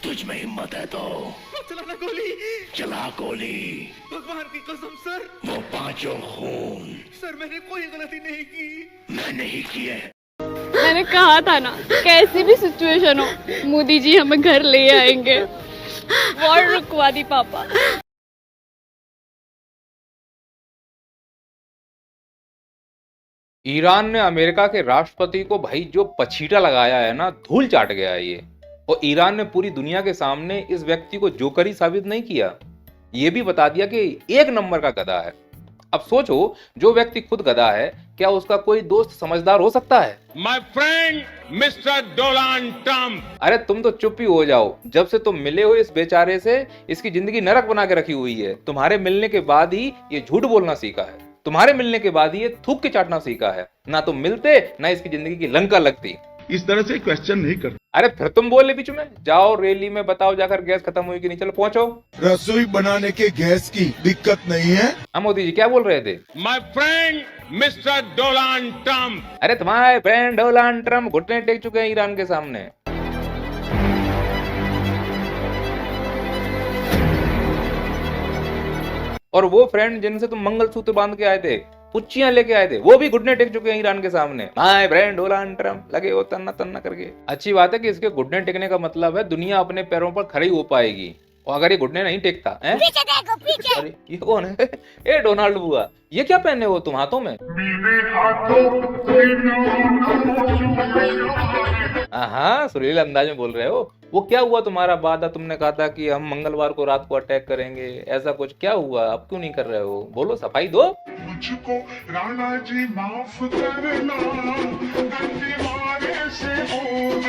तुझ में हिम्मत है तो चलाना गोली। चला गोली। भगवान की कसम सर। वो पांचों खून सर मैंने कोई गलती नहीं की। मैंने ही किए। मैंने कहा था ना, कैसी भी सिचुएशन हो मोदी जी हमें घर ले आएंगे। वॉर रुकवा दी पापा। ईरान ने अमेरिका के राष्ट्रपति को भाई जो पछीटा लगाया है ना, धूल चाट गया है ये। और ईरान ने पूरी दुनिया के सामने इस व्यक्ति को जोकर ही साबित नहीं किया, ये भी बता दिया कि एक नंबर का गधा है। अब सोचो, जो व्यक्ति खुद गधा है, क्या उसका कोई दोस्त समझदार हो सकता है? My friend mister Donald Trump. अरे तुम तो चुप ही हो जाओ। जब से तुम मिले हो इस बेचारे से, इसकी जिंदगी नरक बना के रखी हुई है। तुम्हारे मिलने के बाद ही ये झूठ बोलना सीखा है, तुम्हारे मिलने के बाद ही ये थूक के चाटना सीखा है। ना तुम मिलते, ना इसकी जिंदगी की लंका लगती। इस तरह से क्वेश्चन नहीं कर। अरे फिर तुम बोले बीच में, जाओ रैली में बताओ जाकर गैस खत्म हुई कि नहीं, चलो पहुंचो। रसोई बनाने के गैस की दिक्कत नहीं है। हम मोदी जी क्या बोल रहे थे? My friend mister Donald Trump. अरे तुम्हारे फ्रेंड डोनाल्ड ट्रम्प घुटने टेक चुके हैं ईरान के सामने। और वो फ्रेंड जिनसे तुम मंगलसूत्र बांध के आए थे, पुच्चियां लेके आए थे, वो भी घुटने टेक चुके हैं ईरान के सामने। माय फ्रेंड डोनाल्ड ट्रम्प लगे हो तन्ना तन्ना करके। अच्छी बात है कि इसके घुटने टेकने का मतलब है दुनिया अपने पैरों पर खड़ी हो पाएगी। और अगर ये घुटने नहीं टेकता है, पीछे देखो पीछे। अरे ये कौन है? ए डोनाल्ड बुआ, ये क्या पहने हो तुम हाथों में? हाँ, सुरीले अंदाज में बोल रहे हो। वो क्या हुआ तुम्हारा वादा? तुमने कहा था कि हम मंगलवार को रात को अटैक करेंगे, ऐसा कुछ क्या हुआ? अब क्यों नहीं कर रहे हो? बोलो, सफाई दो। मुझको राणा जी माफ करना,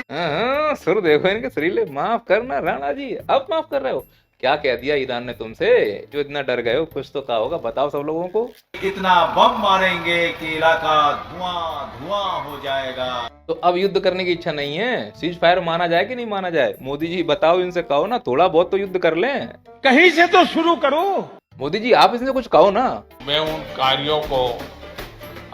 हाँ, सुर देखो इनके सुरीले। माफ करना राणा जी, अब माफ कर रहे हो? क्या कह दिया ईरान ने तुमसे जो इतना डर गए हो? कुछ तो कहा होगा, बताओ सब लोगों को। इतना बम मारेंगे कि इलाका धुआं धुआं हो जाएगा। तो अब युद्ध करने की इच्छा नहीं है? सीज फायर माना जाए कि नहीं माना जाए? मोदी जी बताओ, इनसे कहो ना, थोड़ा बहुत तो युद्ध कर लें। कहीं से तो शुरू करो। मोदी जी आप इससे कुछ कहो ना। मैं उन कार्यों को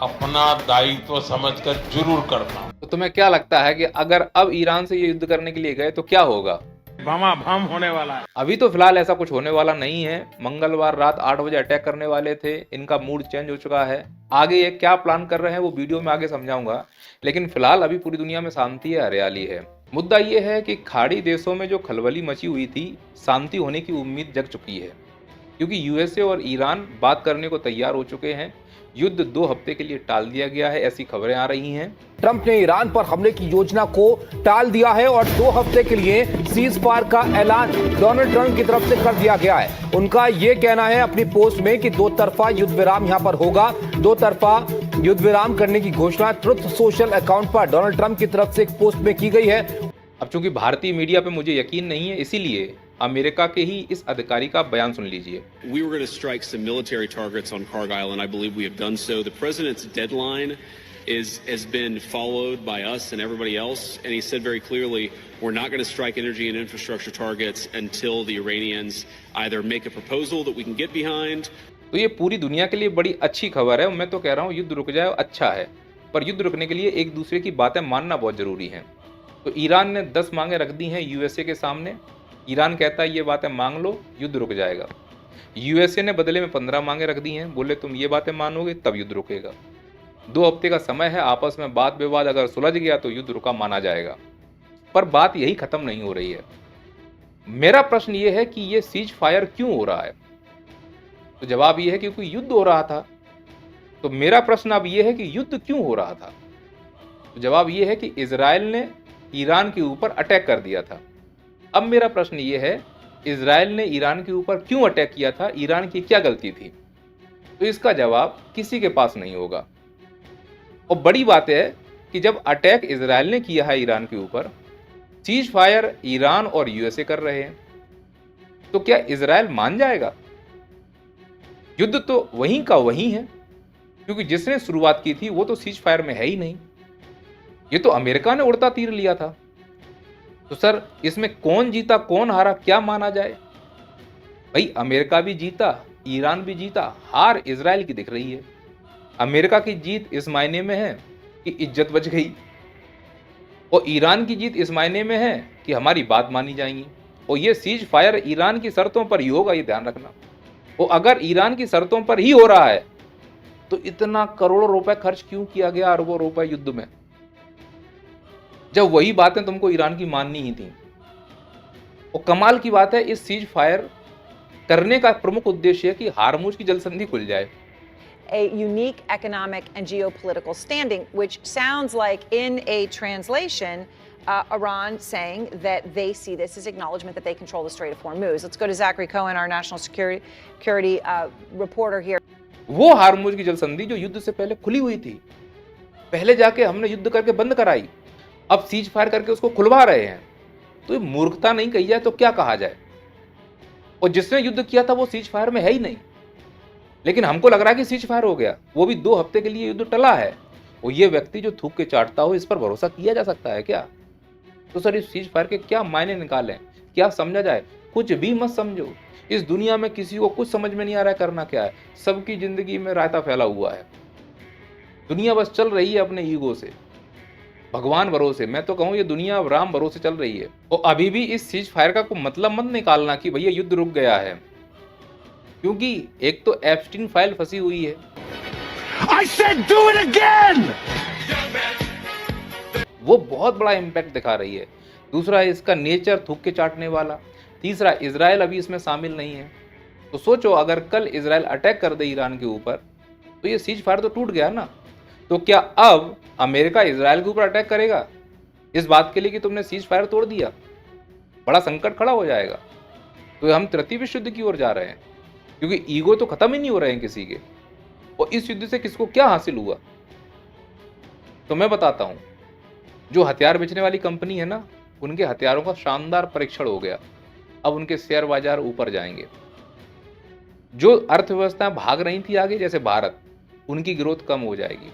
अपना दायित्व समझकर जरूर करता हूँ। तो तुम्हें क्या लगता है कि अगर अब ईरान से ये युद्ध करने के लिए गए तो क्या होगा? भमाभम होने वाला है। अभी तो फिलहाल ऐसा कुछ होने वाला नहीं है। मंगलवार रात 8 बजे अटैक करने वाले थे, इनका मूड चेंज हो चुका है। आगे ये क्या प्लान कर रहे हैं वो वीडियो में आगे समझाऊंगा, लेकिन फिलहाल अभी पूरी दुनिया में शांति है, हरियाली है। मुद्दा ये है कि खाड़ी देशों में जो खलबली मची हुई थी, शांति होने की उम्मीद जग चुकी है, क्योंकि यूएसए और ईरान बात करने को तैयार हो चुके हैं। युद्ध 2 हफ्ते के लिए टाल दिया गया है, ऐसी खबरें आ रही हैं। ट्रंप ने ईरान पर हमले की योजना को टाल दिया है और 2 हफ्ते के लिए सीज फायर का ऐलान डोनाल्ड ट्रंप की तरफ से कर दिया गया है। उनका यह कहना है अपनी पोस्ट में कि 2 तरफा युद्ध विराम यहां पर होगा। 2 तरफा युद्ध विराम करने की घोषणा ट्रुथ सोशल अकाउंट पर डोनाल्ड ट्रंप की तरफ से एक पोस्ट में की गई है। अब चूंकि भारतीय मीडिया पे मुझे यकीन नहीं है, इसीलिए अमेरिका के ही इस अधिकारी का बयान सुन लीजिए। We were going to strike some military targets on Cargill, and I believe we have done so. The president's deadline has been followed by us and everybody else, and he said very clearly, we're not going to strike energy and infrastructure targets until the Iranians either make a proposal that we can get behind. तो ये पूरी दुनिया के लिए बड़ी अच्छी खबर है। मैं तो कह रहा हूँ युद्ध रुक जाए, अच्छा है, पर युद्ध रुकने के लिए एक दूसरे की बातें मानना बहुत जरूरी है। तो ईरान ने 10 मांगे रख दी हैं यूएसए के सामने। ईरान कहता है ये बातें मांग लो, युद्ध रुक जाएगा। यूएसए ने बदले में 15 मांगे रख दी हैं, बोले तुम ये बातें मानोगे तब युद्ध रुकेगा। 2 हफ्ते का समय है, आपस में बात विवाद अगर सुलझ गया तो युद्ध रुका माना जाएगा। पर बात यही खत्म नहीं हो रही है। मेरा प्रश्न ये है कि ये सीज फायर क्यों हो रहा है? तो जवाब ये है कि क्योंकि युद्ध हो रहा था। तो मेरा प्रश्न अब ये है कि युद्ध क्यों हो रहा था? तो जवाब ये है कि इजराइल ने ईरान के ऊपर अटैक कर दिया था। अब मेरा प्रश्न ये है, इजराइल ने ईरान के ऊपर क्यों अटैक किया था? ईरान की क्या गलती थी? तो इसका जवाब किसी के पास नहीं होगा। और बड़ी बात है कि जब अटैक इजराइल ने किया है ईरान के ऊपर, सीज फायर ईरान और यूएसए कर रहे हैं, तो क्या इजराइल मान जाएगा? युद्ध तो वहीं का वहीं है, क्योंकि जिसने शुरुआत की थी वो तो सीज फायर में है ही नहीं। ये तो अमेरिका ने उड़ता तीर लिया था। तो सर इसमें कौन जीता कौन हारा, क्या माना जाए? भाई अमेरिका भी जीता, ईरान भी जीता, हार इजराइल की दिख रही है। अमेरिका की जीत इस मायने में है कि इज्जत बच गई, और ईरान की जीत इस मायने में है कि हमारी बात मानी जाएगी। और ये सीज फायर ईरान की शर्तों पर ही होगा, ये ध्यान रखना। और अगर ईरान की शर्तों पर ही हो रहा है तो इतना करोड़ों रुपए खर्च क्यों किया गया, अरबों रुपए युद्ध में, जब वही बातें तुमको ईरान की माननी ही थी। और कमाल की बात है, इस सीज फायर करने का प्रमुख उद्देश्य है कि हार्मुज की जलसंधि खुल जाए। A unique economic and geopolitical standing, which sounds like in a translation, Iran saying that they see this as acknowledgement that they control the Strait of Hormuz. Let's go to Zachary Cohen, our national security reporter here. वो Hormuz की जलसंधि जो युद्ध से पहले खुली हुई थी, पहले जाके हमने युद्ध करके बंद कराई, अब सीज फायर करके उसको खुलवा रहे हैं। तो ये मूर्खता नहीं कही जाए तो क्या कहा जाए। और जिसने युद्ध किया था वो सीज फायर में है ही नहीं, लेकिन हमको लग रहा है कि सीज फायर हो गया, वो भी 2 हफ्ते के लिए युद्ध टला है। और ये व्यक्ति जो थूक के चाटता हो, इस पर भरोसा किया जा सकता है क्या? तो सर इस सीज फायर के क्या मायने निकालें, क्या समझा जाए? कुछ भी मत समझो। इस दुनिया में किसी को कुछ समझ में नहीं आ रहा है करना क्या है। सबकी जिंदगी में रायता फैला हुआ है। दुनिया बस चल रही है अपने ईगो से, भगवान भरोसे। मैं तो कहूँ ये दुनिया अब राम भरोसे चल रही है। और अभी भी इस सीज फायर का कोई मतलब मत निकालना कि भैया युद्ध रुक गया है, क्योंकि एक तो एप्स्टीन फाइल फंसी हुई है। I said do it again! वो बहुत बड़ा इम्पैक्ट दिखा रही है। दूसरा है इसका नेचर थूक के चाटने वाला। तीसरा, इजराइल अभी इसमें शामिल नहीं है। तो सोचो अगर कल इजराइल अटैक कर दे ईरान के ऊपर तो ये सीज फायर तो टूट गया ना। तो क्या अब अमेरिका इजराइल के ऊपर अटैक करेगा इस बात के लिए कि तुमने सीज फायर तोड़ दिया? बड़ा संकट खड़ा हो जाएगा। तो हम तृतीय विश्व युद्ध की ओर जा रहे हैं, क्योंकि ईगो तो खत्म ही नहीं हो रहे हैं किसी के। और इस युद्ध से किसको क्या हासिल हुआ? तो मैं बताता हूं, जो हथियार बेचने वाली कंपनी है ना, उनके हथियारों का शानदार परीक्षण हो गया। अब उनके शेयर बाजार ऊपर जाएंगे। जो अर्थव्यवस्थाएं भाग रही थी आगे जैसे भारत, उनकी ग्रोथ कम हो जाएगी।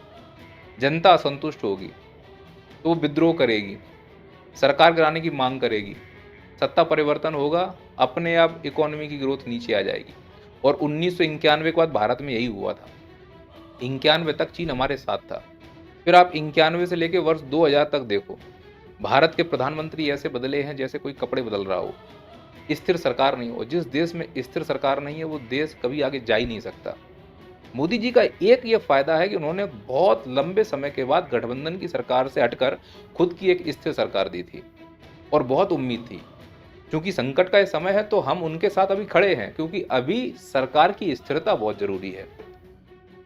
जनता असंतुष्ट होगी तो वो विद्रोह करेगी, सरकार गिराने की मांग करेगी, सत्ता परिवर्तन होगा, अपने आप इकोनॉमी की ग्रोथ नीचे आ जाएगी। और 1991 के बाद भारत में यही हुआ था। 91 तक चीन हमारे साथ था। फिर आप 91 से लेकर वर्ष 2000 तक देखो, भारत के प्रधानमंत्री ऐसे बदले हैं जैसे कोई कपड़े बदल रहा हो। स्थिर सरकार नहीं हो। जिस देश में स्थिर सरकार नहीं है वो देश कभी आगे जा ही नहीं सकता। मोदी जी का एक ये फायदा है कि उन्होंने बहुत लंबे समय के बाद गठबंधन की सरकार से हटकर खुद की एक स्थिर सरकार दी थी, और बहुत उम्मीद थी। क्योंकि संकट का ये समय है तो हम उनके साथ अभी खड़े हैं, क्योंकि अभी सरकार की स्थिरता बहुत जरूरी है।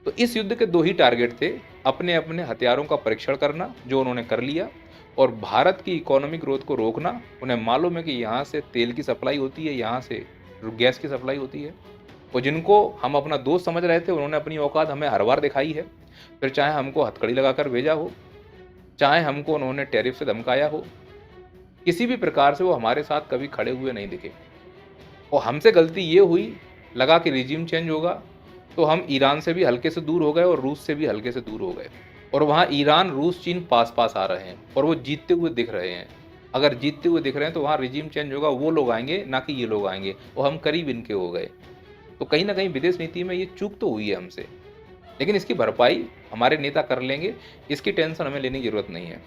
तो इस युद्ध के 2 ही टारगेट थे, अपने अपने हथियारों का परीक्षण करना, जो उन्होंने कर लिया, और भारत की इकोनॉमिक ग्रोथ को रोकना। उन्हें मालूम है कि यहाँ से तेल की सप्लाई होती है, यहाँ से गैस की सप्लाई होती है, और जिनको हम अपना दोस्त समझ रहे थे उन्होंने अपनी औकात हमें हर बार दिखाई है। फिर चाहे हमको हथकड़ी लगाकर भेजा हो, चाहे हमको उन्होंने टैरिफ से धमकाया हो, किसी भी प्रकार से वो हमारे साथ कभी खड़े हुए नहीं दिखे। और हमसे गलती ये हुई, लगा कि रिजीम चेंज होगा, तो हम ईरान से भी हल्के से दूर हो गए और रूस से भी हल्के से दूर हो गए। और वहाँ ईरान, रूस, चीन पास पास आ रहे हैं और वो जीतते हुए दिख रहे हैं। अगर जीतते हुए दिख रहे हैं तो वहाँ रिजीम चेंज होगा, वो लोग आएंगे, ना कि ये लोग आएंगे। और हम करीब इनके हो गए। तो कहीं ना कहीं विदेश नीति में ये चूक तो हुई है हमसे, लेकिन इसकी भरपाई हमारे नेता कर लेंगे। इसकी टेंशन हमें लेने की जरूरत नहीं है।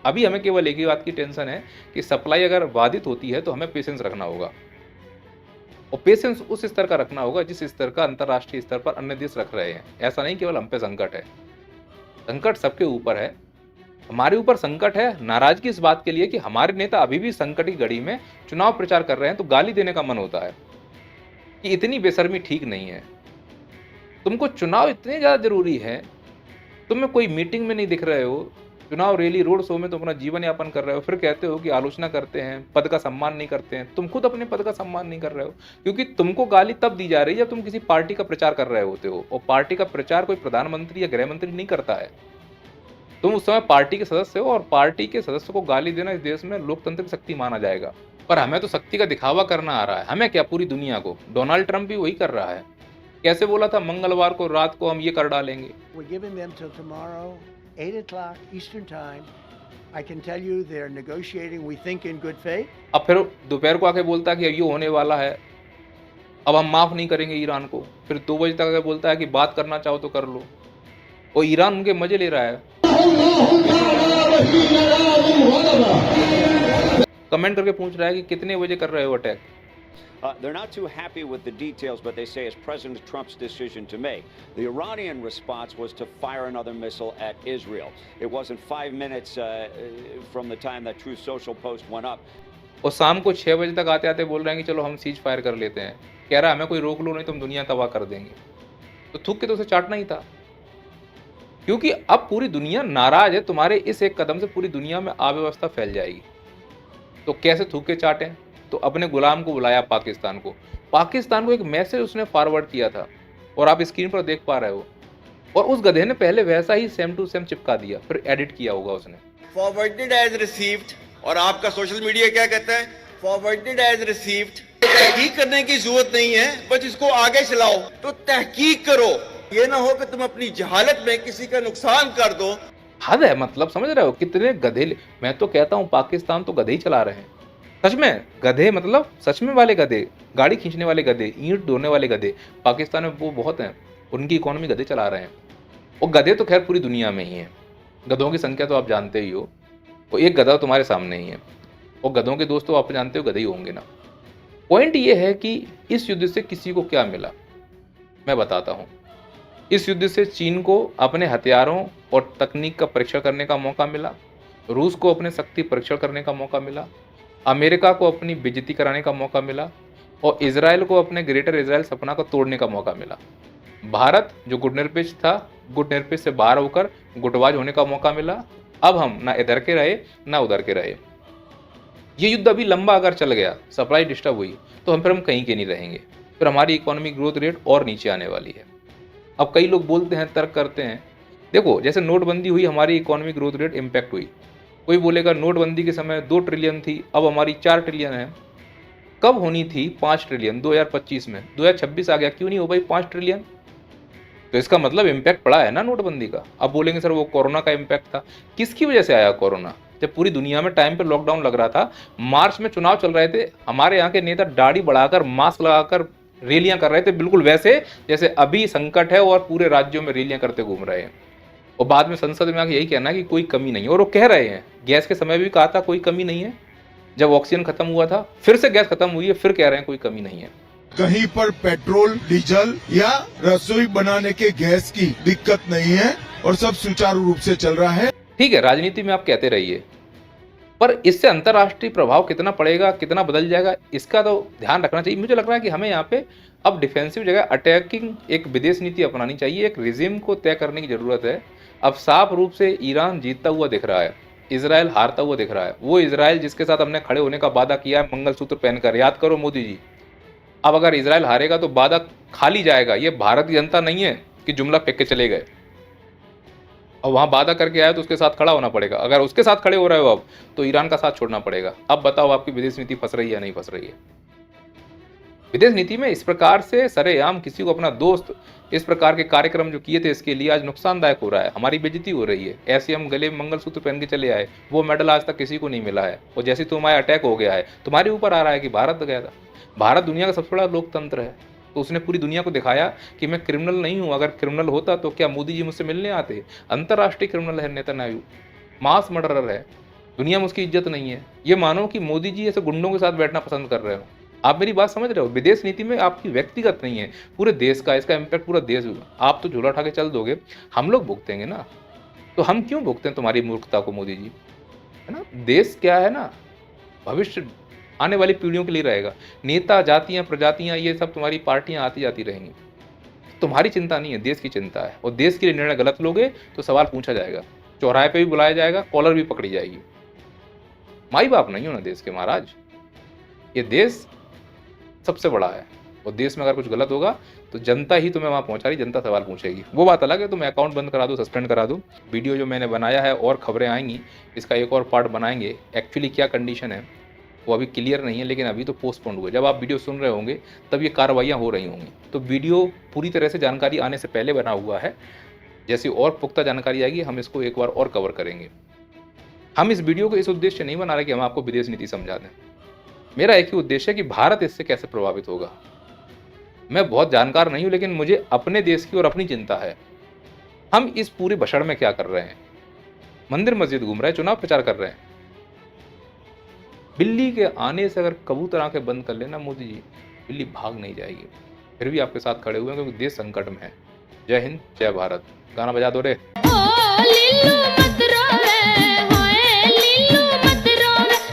अभी हमें केवल एक ही बात की टेंशन है कि सप्लाई अगर बाधित होती है तो हमें पेशेंस रखना होगा, और पेशेंस उस स्तर का रखना होगा जिस स्तर का अंतर्राष्ट्रीय स्तर पर अन्य देश रख रहे हैं। ऐसा नहीं केवल हम पे संकट है, संकट सबके ऊपर है। हमारे ऊपर संकट है नाराजगी इस बात के लिए कि हमारे नेता अभी भी संकट की घड़ी में चुनाव प्रचार कर रहे हैं, तो गाली देने का मन होता है कि इतनी बेशर्मी ठीक नहीं है। तुमको चुनाव इतने ज़्यादा जरूरी है, तुम्हें कोई मीटिंग में नहीं दिख रहे हो, चुनाव रैली, रोड शो में तुम अपना जीवन यापन कर रहे हो, फिर कहते हो कि आलोचना करते हैं, पद का सम्मान नहीं करते हैं। तुम खुद अपने पद का सम्मान नहीं कर रहे हो, क्योंकि तुमको गाली तब दी जा रही है जब तुम किसी पार्टी का प्रचार कर रहे होते हो, और पार्टी का प्रचार कोई प्रधानमंत्री या गृह मंत्री नहीं करता है। तुम उस समय पार्टी के सदस्य हो, और पार्टी के सदस्य को गाली देना इस देश में लोकतंत्र की शक्ति माना जाएगा। पर हमें तो शक्ति का दिखावा करना आ रहा है। हमें क्या, पूरी दुनिया को। डोनाल्ड ट्रंप भी वही कर रहा है। कैसे बोला था, मंगलवार को रात को हम ये कर डालेंगे। 8 o'clock Eastern Time. I can tell you they're negotiating, we think, in good faith. अब फिर दोपहर को आके बोलता है कि ये होने वाला है, अब हम माफ नहीं करेंगे ईरान को। फिर 2 बजे तक आके बोलता है कि बात करना चाहो तो कर लो, और ईरान उनके मजे ले रहा है। कमेंट करके पूछ रहा है कि कितने बजे कर रहे हो attack. They're not too happy with the details, but they say it's President Trump's decision to make. The Iranian response was to fire another missile at Israel. It wasn't 5 minutes from the time that Truth Social post went up. और शाम को 6 बजे तक आते आते बोल रहे हैं कि चलो हम सीज फायर कर लेते हैं। कह रहा है हमें कोई रोक लो नहीं तो हम दुनिया तबाह कर देंगे। तो थूक के तो उसे चाटना ही था, क्योंकि अब पूरी दुनिया नाराज है। तुम्हारे इस एक कदम से पूरी दुनिया में अव्यवस्था फैल जाएगी। तो कैसे थूक के चाटें? तो अपने गुलाम को बुलाया, पाकिस्तान को एक मैसेज उसने फॉरवर्ड किया था और आप स्क्रीन पर देख पा रहे हो। और उस गधे ने पहले वैसा ही सेम टू सेम चिपका दिया, फिर एडिट किया होगा उसने। फॉरवर्डेड एज रिसीव्ड, और आपका सोशल मीडिया क्या कहता है? Forwarded as received. तहकीक करने की जरूरत नहीं है, बस इसको आगे चलाओ। तो तहकीक करो, ये ना हो कि तुम अपनी जहालत में किसी का नुकसान कर दो। हद है, मतलब समझ रहे हो कितने गधे। मैं तो कहता हूँ पाकिस्तान तो गधे ही चला रहे हैं सच में। गधे मतलब सच में वाले गधे, गाड़ी खींचने वाले गधे, ईंट ढोने वाले गधे। पाकिस्तान में वो बहुत हैं, उनकी इकोनॉमी गधे चला रहे हैं। और गधे तो खैर पूरी दुनिया में ही हैं। गधों की संख्या तो आप जानते ही हो, वो एक गधा तुम्हारे सामने ही है। और गधों के दोस्त तो आप जानते हो गधे ही होंगे ना। पॉइंट ये है कि इस युद्ध से किसी को क्या मिला, मैं बताता हूँ। इस युद्ध से चीन को अपने हथियारों और तकनीक का परीक्षण करने का मौका मिला, रूस को अपने शक्ति परीक्षण करने का मौका मिला, अमेरिका को अपनी बेइज्जती कराने का मौका मिला, और इजराइल को अपने ग्रेटर इजराइल सपना को तोड़ने का मौका मिला। भारत जो गुटनिरपेक्ष था, गुटनिरपेक्ष से बाहर होकर गुटबाज होने का मौका मिला। अब हम ना इधर के रहे ना उधर के रहे। ये युद्ध अभी लंबा अगर चल गया, सप्लाई डिस्टर्ब हुई, तो हम कहीं के नहीं रहेंगे। फिर हमारी इकोनॉमिक ग्रोथ रेट और नीचे आने वाली है। अब कई लोग बोलते हैं, तर्क करते हैं, देखो जैसे नोटबंदी हुई हमारी इकोनॉमिक ग्रोथ रेट इम्पैक्ट हुई। कोई बोलेगा नोटबंदी के समय 2 ट्रिलियन थी, अब हमारी 4 ट्रिलियन है। कब होनी थी 5 ट्रिलियन? 2025 में। 2026 आ गया, क्यों नहीं हो भाई 5 ट्रिलियन? तो इसका मतलब इम्पैक्ट पड़ा है ना नोटबंदी का। अब बोलेंगे सर वो कोरोना का इम्पैक्ट था। किसकी वजह से आया कोरोना? जब पूरी दुनिया में टाइम पे लॉकडाउन लग रहा था, मार्च में चुनाव चल रहे थे, हमारे यहाँ के नेता दाढ़ी बढ़ाकर मास्क लगाकर रैलियां कर रहे थे, बिल्कुल वैसे जैसे अभी संकट है और पूरे राज्यों में रैलियां करते घूम रहे हैं। और बाद में संसद में आके यही कहना है कि कोई कमी नहीं है। और वो कह रहे हैं, गैस के समय भी कहा था कोई कमी नहीं है, जब ऑक्सीजन खत्म हुआ था, फिर से गैस खत्म हुई है, फिर कह रहे हैं कोई कमी नहीं है। कहीं पर पेट्रोल, डीजल या रसोई बनाने के गैस की दिक्कत नहीं है और सब सुचारू रूप से चल रहा है। ठीक है, राजनीति में आप कहते रहिए, पर इससे अंतर्राष्ट्रीय प्रभाव कितना पड़ेगा, कितना बदल जाएगा, इसका तो ध्यान रखना चाहिए। मुझे लग रहा है कि हमें यहाँ पे अब डिफेंसिव जगह अटैकिंग एक विदेश नीति अपनानी चाहिए। एक रिजिम को तय करने की जरूरत है। अब साफ रूप से ईरान जीतता हुआ दिख रहा है, इजराइल हारता हुआ दिख रहा है। वो इजराइल जिसके साथ हमने खड़े होने का वादा किया है मंगलसूत्र पहनकर, याद करो मोदी जी। अब अगर इजराइल हारेगा तो वादा खाली जाएगा। ये भारत की जनता नहीं है कि जुमला फेंक के चले गए और वहां वादा करके आया तो उसके साथ खड़ा होना पड़ेगा। अगर उसके साथ खड़े हो रहे हो अब, तो ईरान का साथ छोड़ना पड़ेगा। अब बताओ आपकी विदेश नीति फंस रही है या नहीं फंस रही है? विदेश नीति में इस प्रकार से सरेआम किसी को अपना दोस्त इस प्रकार के कार्यक्रम जो किए थे, इसके लिए आज नुकसानदायक हो रहा है, हमारी बेइज्जती हो रही है। ऐसे हम गले में मंगलसूत्र पहन के चले आए, वो मेडल आज तक किसी को नहीं मिला है। और जैसे तुम्हारा अटैक हो गया है, तुम्हारे ऊपर आ रहा है कि भारत गया था। भारत दुनिया का सबसे बड़ा लोकतंत्र है, तो उसने पूरी दुनिया को दिखाया कि मैं क्रिमिनल नहीं हूं। अगर क्रिमिनल होता तो क्या मोदी जी मुझसे मिलने आते? अंतर्राष्ट्रीय क्रिमिनल है नेतन्याहू, मास मर्डरर है, दुनिया में उसकी इज्जत नहीं है। ये मानो कि मोदी जी ऐसे गुंडों के साथ बैठना पसंद कर रहे हो। आप मेरी बात समझ रहे हो? विदेश नीति में आपकी व्यक्तिगत नहीं है, पूरे देश का, इसका इम्पैक्ट पूरा देश होगा। आप तो झोला उठा के चल दोगे, हम लोग भुगतेंगे ना। तो हम क्यों भुगतें तुम्हारी मूर्खता को मोदी जी, है ना? देश क्या है ना, भविष्य आने वाली पीढ़ियों के लिए रहेगा। नेता, जातियां, प्रजातियां, ये सब तुम्हारी पार्टियां आती जाती रहेंगी। तुम्हारी चिंता नहीं है, देश की चिंता है। और देश के लिए निर्णय गलत लोगे तो सवाल पूछा जाएगा, चौराहे पे भी बुलाया जाएगा, कॉलर भी पकड़ी जाएगी। माई बाप नहीं हो ना देश के महाराज। ये देश सबसे बड़ा है और देश में अगर कुछ गलत होगा तो जनता ही तुम्हें वहां पहुंचा रही, जनता सवाल पूछेगी। वो बात अलग है, तुम अकाउंट बंद करा दो, सस्पेंड करा दो। वीडियो जो मैंने बनाया है और खबरें आएंगी, इसका एक और पार्ट बनाएंगे। एक्चुअली क्या कंडीशन है वो अभी क्लियर नहीं है, लेकिन अभी तो पोस्टपोन्ड हुआ। जब आप वीडियो सुन रहे होंगे तब ये कार्रवाइयाँ हो रही होंगी। तो वीडियो पूरी तरह से जानकारी आने से पहले बना हुआ है। जैसी और पुख्ता जानकारी आएगी हम इसको एक बार और कवर करेंगे। हम इस वीडियो को इस उद्देश्य नहीं बना रहे कि हम आपको विदेश नीति समझा दें। मेरा एक ही उद्देश्य है कि भारत इससे कैसे प्रभावित होगा। मैं बहुत जानकार नहीं हूं, लेकिन मुझे अपने देश की और अपनी चिंता है। हम इस पूरे भसड़ में क्या कर रहे हैं? मंदिर मस्जिद घूम रहे हैं, चुनाव प्रचार कर रहे हैं। बिल्ली के आने से अगर कबूतर आंखें बंद कर लेना मोदी जी, बिल्ली भाग नहीं जाएगी। फिर भी आपके साथ खड़े हुए हैं क्योंकि देश संकट में है। जय हिंद, जय भारत। गाना बजा दो रे।